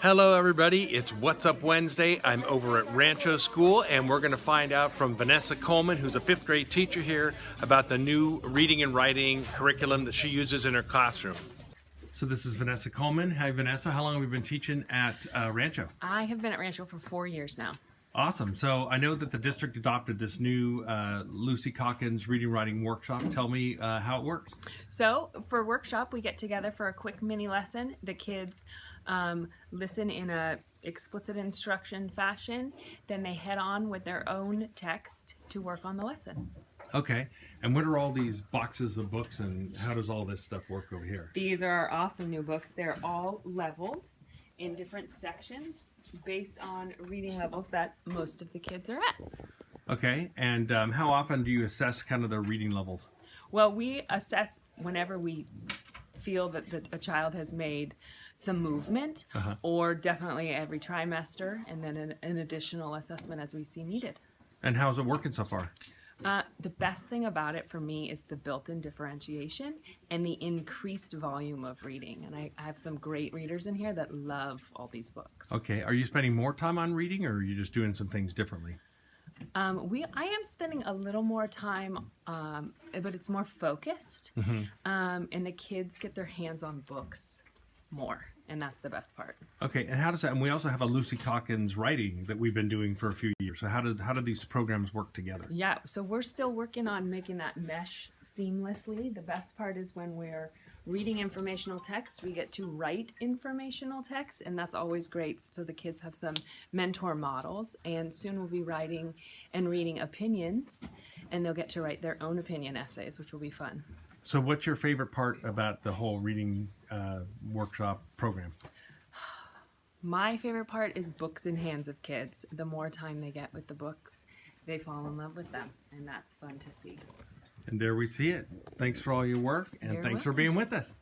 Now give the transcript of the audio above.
Hello everybody, it's What's Up Wednesday. I'm over at Rancho School and we're going to find out from Vanessa Coleman, who's a 5th grade teacher here, about the new reading and writing curriculum that she uses in her classroom. So this is Vanessa Coleman. Hi Vanessa, how long have you been teaching at Rancho? I have been at Rancho for 4 years now. Awesome. So I know that the district adopted this new Lucy Calkins reading writing workshop. Tell me how it works. So for workshop, we get together for a quick mini lesson. The kids listen in a explicit instruction fashion. Then they head on with their own text to work on the lesson. Okay. And what are all these boxes of books and how does all this stuff work over here? These are our awesome new books. They're all leveled in different sections based on reading levels that most of the kids are at. Okay, and how often do you assess kind of their reading levels? Well, we assess whenever we feel that a child has made some movement, or definitely every trimester, and then an additional assessment as we see needed. And how's it working so far? The best thing about it for me is the built-in differentiation and the increased volume of reading. And I have some great readers in here that love all these books. Okay, are you spending more time on reading or are you just doing some things differently? I am spending a little more time, but it's more focused. And the kids get their hands on books more, and that's the best part. Okay, and how does that, and we also have a Lucy Calkins writing that we've been doing for a few years. So how do these programs work together? Yeah, so we're still working on making that mesh seamlessly. The best part is when we're reading informational text, we get to write informational text, and that's always great. So the kids have some mentor models, and soon we'll be writing and reading opinions, and they'll get to write their own opinion essays, which will be fun. So what's your favorite part about the whole reading workshop program? My favorite part is books in hands of kids. The more time they get with the books, they fall in love with them, and that's fun to see. And there we see it. Thanks for all your work, and thanks for being with us.